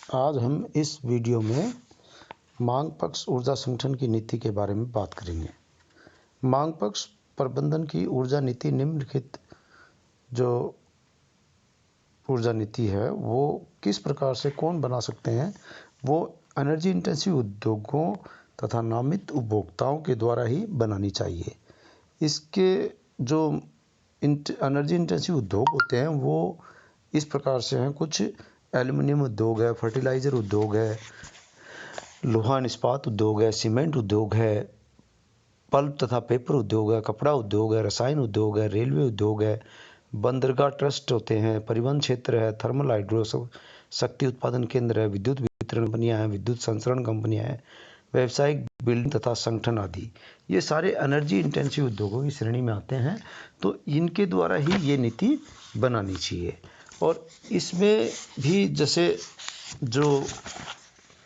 आज हम इस वीडियो में मांग पक्ष ऊर्जा संगठन की नीति के बारे में बात करेंगे। मांग पक्ष प्रबंधन की ऊर्जा नीति निम्नलिखित जो ऊर्जा नीति है वो किस प्रकार से कौन बना सकते हैं, वो एनर्जी इंटेंसिव उद्योगों तथा नामित उपभोक्ताओं के द्वारा ही बनानी चाहिए। इसके जो एनर्जी इंटेंसिव उद्योग होते हैं वो इस प्रकार से हैं। कुछ एल्युमिनियम उद्योग है, फर्टिलाइज़र उद्योग है, लोहा इस्पात उद्योग है, सीमेंट उद्योग है, पल्प तथा पेपर उद्योग है, कपड़ा उद्योग है, रसायन उद्योग है, रेलवे उद्योग है, बंदरगाह ट्रस्ट होते हैं, परिवहन क्षेत्र है, थर्मल हाइड्रो शक्ति उत्पादन केंद्र है, विद्युत वितरण कंपनियां हैं, विद्युत संचरण कंपनियां हैं, व्यावसायिक बिल्डिंग तथा संगठन आदि, ये सारे एनर्जी इंटेंसिव उद्योगों की श्रेणी में आते हैं। तो इनके द्वारा ही ये नीति बनानी चाहिए। और इसमें भी जैसे जो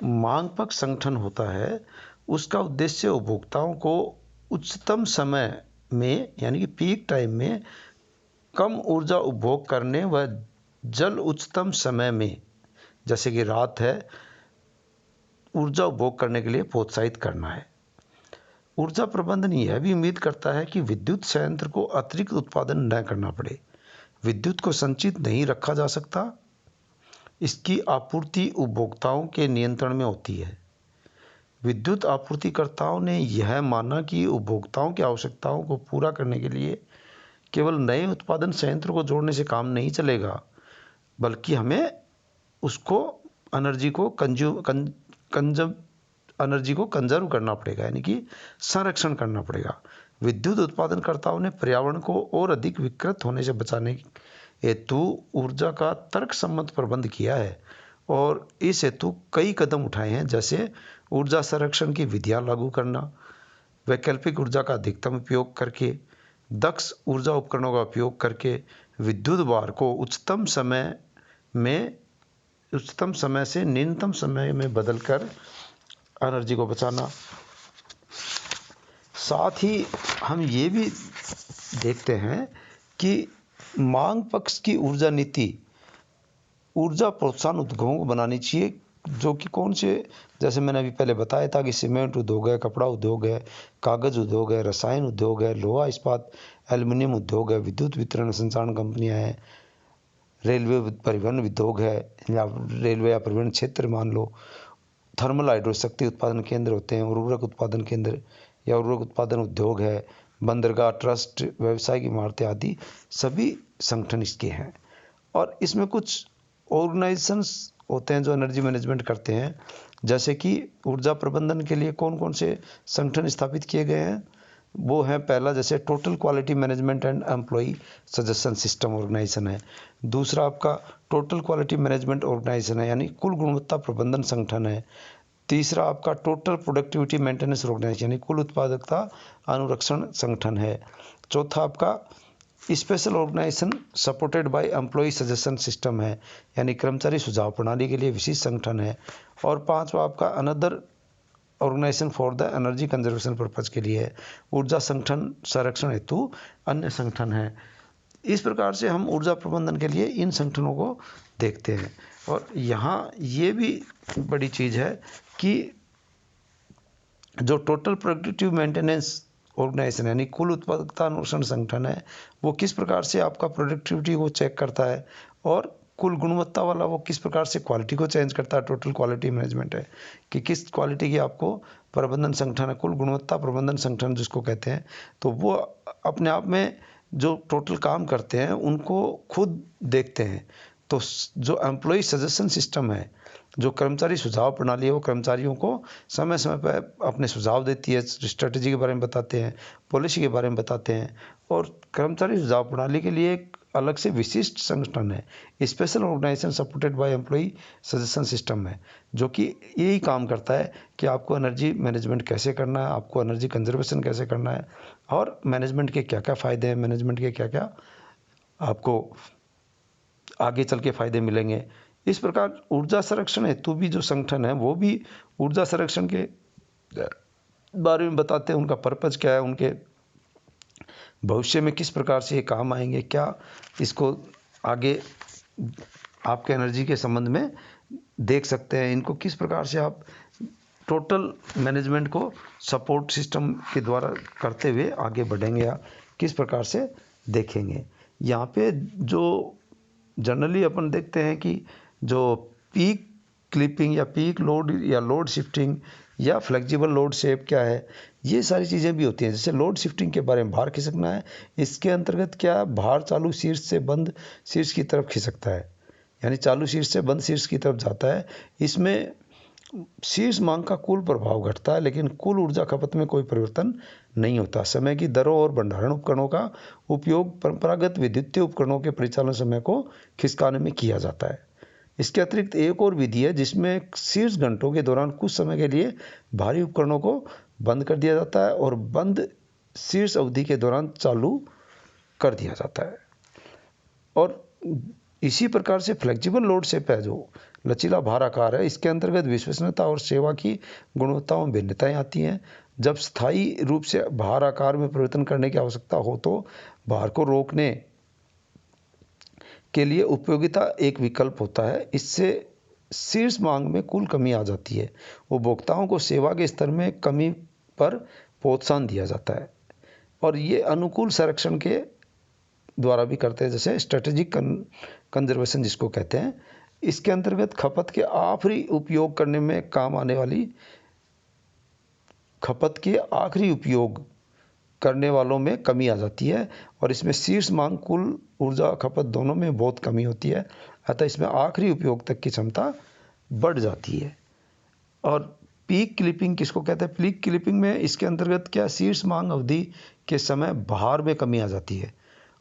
मांग पक्ष संगठन होता है उसका उद्देश्य उपभोक्ताओं को उच्चतम समय में यानी कि पीक टाइम में कम ऊर्जा उपभोग करने व जल उच्चतम समय में जैसे कि रात है ऊर्जा उपभोग करने के लिए प्रोत्साहित करना है। ऊर्जा प्रबंधन यह भी उम्मीद करता है कि विद्युत संयंत्र को अतिरिक्त उत्पादन न करना पड़े। विद्युत को संचित नहीं रखा जा सकता, इसकी आपूर्ति उपभोक्ताओं के नियंत्रण में होती है। विद्युत आपूर्तिकर्ताओं ने यह माना कि उपभोक्ताओं की आवश्यकताओं को पूरा करने के लिए केवल नए उत्पादन संयंत्र को जोड़ने से काम नहीं चलेगा, बल्कि हमें उसको एनर्जी को कंजर्व करना पड़ेगा, यानी कि संरक्षण करना पड़ेगा। विद्युत उत्पादनकर्ताओं ने पर्यावरण को और अधिक विकृत होने से बचाने हेतु ऊर्जा का तर्कसम्मत प्रबंध किया है और इस हेतु कई कदम उठाए हैं, जैसे ऊर्जा संरक्षण की विधियां लागू करना, वैकल्पिक ऊर्जा का अधिकतम उपयोग करके, दक्ष ऊर्जा उपकरणों का उपयोग करके, विद्युत भार को उच्चतम समय से न्यूनतम समय में बदलकर एनर्जी को बचाना। साथ ही हम ये भी देखते हैं कि मांग पक्ष की ऊर्जा नीति ऊर्जा प्रोत्साहन उद्योगों को बनानी चाहिए, जो कि कौन से, जैसे मैंने अभी पहले बताया था कि सीमेंट उद्योग है, कपड़ा उद्योग है, कागज़ उद्योग है, रसायन उद्योग है, लोहा इस्पात एल्युमिनियम उद्योग है, विद्युत वितरण संचारण कंपनियां हैं, रेलवे परिवहन उद्योग है या रेलवे या परिवहन क्षेत्र मान लो, थर्मल हाइड्रो शक्ति उत्पादन केंद्र होते हैं, उर्वरक उत्पादन केंद्र या उर्वरक उत्पादन उद्योग है, बंदरगाह ट्रस्ट, व्यावसायिक इमारतें आदि सभी संगठन इसके हैं। और इसमें कुछ ऑर्गेनाइजेशंस होते हैं जो एनर्जी मैनेजमेंट करते हैं, जैसे कि ऊर्जा प्रबंधन के लिए कौन कौन से संगठन स्थापित किए गए हैं। वो है पहला जैसे total quality management and employee suggestion system organisation है। दूसरा आपका टोटल क्वालिटी मैनेजमेंट ऑर्गेनाइजेशन है, यानी कुल गुणवत्ता प्रबंधन संगठन है। तीसरा आपका टोटल प्रोडक्टिविटी मेंटेनेंस ऑर्गेनाइजेशन यानी कुल उत्पादकता अनुरक्षण संगठन है। चौथा आपका special organisation supported by employee suggestion system है, यानी कर्मचारी सुझाव प्रणाली के लिए विशेष संगठन है। और पांचवा आपका another organisation for the energy conservation purpose के लिए है, ऊर्जा संगठन संरक्षण हेतु अन्य संगठन है। इस प्रकार से हम ऊर्जा प्रबंधन के लिए इन संगठनों को देखते हैं। और यहाँ ये भी बड़ी चीज़ है कि जो टोटल प्रोडक्टिव मेंटेनेंस ऑर्गेनाइजेशन यानी कुल उत्पादकता अनुरक्षण संगठन है, वो किस प्रकार से आपका प्रोडक्टिविटी को चेक करता है, और कुल गुणवत्ता वाला वो किस प्रकार से क्वालिटी को चेंज करता है। टोटल क्वालिटी मैनेजमेंट है कि किस क्वालिटी की आपको प्रबंधन संगठन है, कुल गुणवत्ता प्रबंधन संगठन जिसको कहते हैं। तो वो अपने आप में जो टोटल काम करते हैं उनको खुद देखते हैं। तो जो एम्प्लॉय सजेशन सिस्टम है, जो कर्मचारी सुझाव प्रणाली है, वो कर्मचारियों को समय समय पर अपने सुझाव देती है, स्ट्रेटजी के बारे में बताते हैं, पॉलिसी के बारे में बताते हैं। और कर्मचारी सुझाव प्रणाली के लिए एक अलग से विशिष्ट संगठन है, special organisation supported by employee suggestion system है, जो कि यही काम करता है कि आपको एनर्जी मैनेजमेंट कैसे करना है, आपको एनर्जी कंजर्वेशन कैसे करना है, और मैनेजमेंट के क्या क्या फ़ायदे हैं, मैनेजमेंट के क्या क्या आपको आगे चल के फ़ायदे मिलेंगे। इस प्रकार ऊर्जा संरक्षण हेतु भी जो संगठन है वो भी ऊर्जा संरक्षण के बारे में बताते हैं, उनका पर्पज क्या है, उनके भविष्य में किस प्रकार से ये काम आएंगे, क्या इसको आगे आपके एनर्जी के संबंध में देख सकते हैं। इनको किस प्रकार से आप टोटल मैनेजमेंट को सपोर्ट सिस्टम के द्वारा करते हुए आगे बढ़ेंगे या किस प्रकार से देखेंगे। यहाँ पे जो जनरली अपन देखते हैं कि जो पीक क्लिपिंग या पीक लोड या लोड शिफ्टिंग या फ्लेक्सिबल लोड शेप क्या है, ये सारी चीज़ें भी होती हैं। जैसे लोड शिफ्टिंग के बारे में, भार खिसकना है, इसके अंतर्गत क्या भार चालू शीर्ष से बंद शीर्ष की तरफ खिसकता है, यानी चालू शीर्ष से बंद शीर्ष की तरफ जाता है। इसमें शीर्ष मांग का कुल प्रभाव घटता है, लेकिन कुल ऊर्जा खपत में कोई परिवर्तन नहीं होता। समय की दरों और भंडारण उपकरणों का उपयोग परंपरागत विद्युतीय उपकरणों के परिचालन समय को खिसकाने में किया जाता है। इसके अतिरिक्त एक और विधि है जिसमें शीर्ष घंटों के दौरान कुछ समय के लिए भारी उपकरणों को बंद कर दिया जाता है और बंद शीर्ष अवधि के दौरान चालू कर दिया जाता है। और इसी प्रकार से फ्लेक्सिबल लोड शेप है, जो लचीला भार आकार है, इसके अंतर्गत विश्वसनीयता और सेवा की गुणवत्ता में भिन्नताएं आती हैं। जब स्थायी रूप से भार आकार में परिवर्तन करने की आवश्यकता हो तो भार को रोकने के लिए उपयोगिता एक विकल्प होता है। इससे शीर्ष मांग में कुल कमी आ जाती है। उपभोक्ताओं को सेवा के स्तर में कमी पर प्रोत्साहन दिया जाता है और ये अनुकूल संरक्षण के द्वारा भी करते हैं, जैसे स्ट्रेटेजिक कंजर्वेशन जिसको कहते हैं। इसके अंतर्गत खपत के आखिरी उपयोग करने में काम आने वाली खपत के आखिरी उपयोग करने वालों में कमी आ जाती है और इसमें शीर्ष मांग कुल ऊर्जा खपत दोनों में बहुत कमी होती है, अतः इसमें आखिरी उपयोग तक की क्षमता बढ़ जाती है। और पीक क्लिपिंग किसको कहते हैं? पीक क्लिपिंग में इसके अंतर्गत क्या शीर्ष मांग अवधि के समय भार में कमी आ जाती है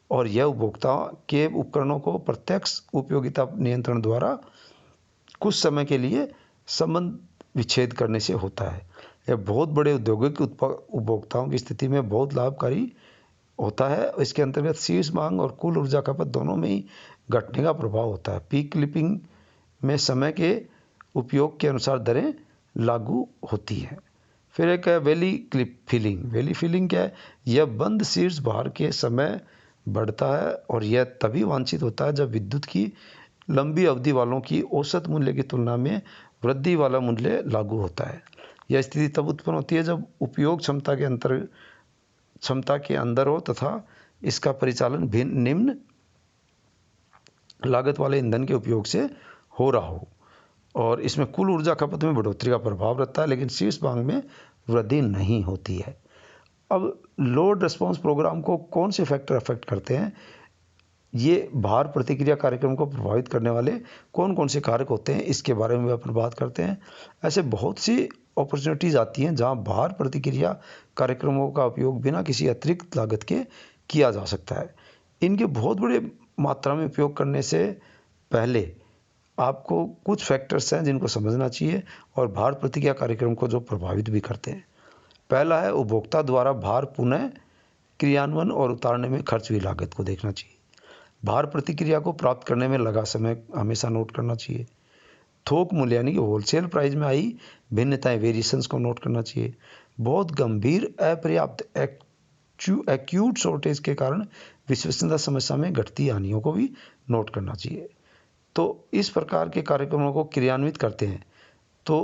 और यह उपभोक्ता के उपकरणों को प्रत्यक्ष उपयोगिता नियंत्रण द्वारा कुछ समय के लिए संबंध विच्छेद करने से होता है। यह बहुत बड़े औद्योगिक उपभोक्ताओं की स्थिति में बहुत लाभकारी होता है। इसके अंतर्गत शीर्ष मांग और कुल ऊर्जा खपत दोनों में ही घटने का प्रभाव होता है। पीक क्लिपिंग में समय के उपयोग के अनुसार दरें लागू होती हैं। फिर एक है valley clip filling. Valley filling क्या है? यह बंद शीर्ष भार के समय बढ़ता है और यह तभी वांछित होता है जब विद्युत की लंबी अवधि वालों की औसत मूल्य की तुलना में वृद्धि वाला मूल्य लागू होता है। यह स्थिति तब उत्पन्न होती है जब उपयोग क्षमता के अंदर हो तथा इसका परिचालन निम्न लागत वाले ईंधन के उपयोग से हो रहा हो और इसमें कुल ऊर्जा खपत में बढ़ोतरी का प्रभाव रहता है, लेकिन शीर्ष मांग में वृद्धि नहीं होती है। अब लोड रिस्पॉन्स प्रोग्राम को कौन से फैक्टर अफेक्ट करते हैं? ये भार प्रतिक्रिया कार्यक्रम को प्रभावित करने वाले कौन कौन से कारक होते हैं, इसके बारे में अपन बात करते हैं। ऐसे बहुत सी अपॉर्चुनिटीज़ आती हैं जहां भार प्रतिक्रिया कार्यक्रमों का उपयोग बिना किसी अतिरिक्त लागत के किया जा सकता है। इनके बहुत बड़े मात्रा में उपयोग करने से पहले आपको कुछ फैक्टर्स हैं जिनको समझना चाहिए और भार प्रतिक्रिया कार्यक्रम को जो प्रभावित भी करते हैं। पहला है उपभोक्ता द्वारा भार पुनः क्रियान्वयन और उतारने में खर्च हुई लागत को देखना चाहिए। भार प्रतिक्रिया को प्राप्त करने में लगा समय हमेशा नोट करना चाहिए। थोक मूल्य यानी कि होलसेल प्राइस में आई भिन्नताएं, वेरिएशंस को नोट करना चाहिए। बहुत गंभीर अपर्याप्त एक्यूट शॉर्टेज के कारण विश्वसनीयता समस्या में घटती हानियों को भी नोट करना चाहिए। तो इस प्रकार के कार्यक्रमों को क्रियान्वित करते हैं तो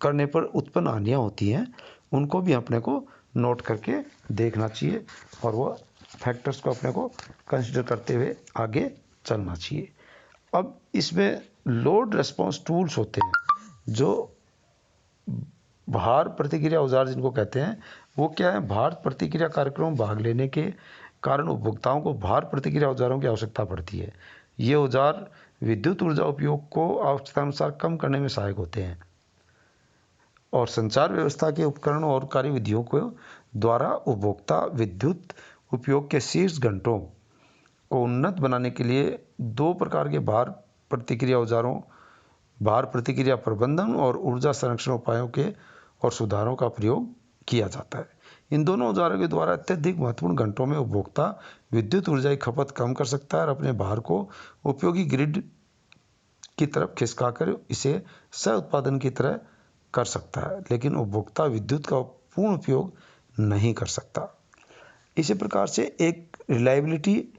करने पर उत्पन्न हानियाँ होती हैं, उनको भी अपने को नोट करके देखना चाहिए और वह फैक्टर्स को अपने को कंसिडर करते हुए आगे चलना चाहिए। अब इसमें लोड रिस्पॉन्स टूल्स होते हैं, जो भार प्रतिक्रिया औजार जिनको कहते हैं, वो क्या है? भार प्रतिक्रिया कार्यक्रम में भाग लेने के कारण उपभोक्ताओं को भार प्रतिक्रिया औजारों की आवश्यकता पड़ती है। ये औजार विद्युत ऊर्जा उपयोग को आवश्यकतानुसार कम करने में सहायक होते हैं और संचार व्यवस्था के उपकरणों और कार्यविधियों को द्वारा उपभोक्ता विद्युत उपयोग के शीर्ष घंटों को उन्नत बनाने के लिए दो प्रकार के भार प्रतिक्रिया औजारों, भार प्रतिक्रिया प्रबंधन और ऊर्जा संरक्षण उपायों के और सुधारों का प्रयोग किया जाता है। इन दोनों औजारों के द्वारा अत्यधिक महत्वपूर्ण घंटों में उपभोक्ता विद्युत ऊर्जा की खपत कम कर सकता है और अपने भार को उपयोगी ग्रिड की तरफ खिसकाकर इसे सह उत्पादन की तरह कर सकता है, लेकिन उपभोक्ता विद्युत का पूर्ण उपयोग नहीं कर सकता। इसी प्रकार से एक रिलायबिलिटी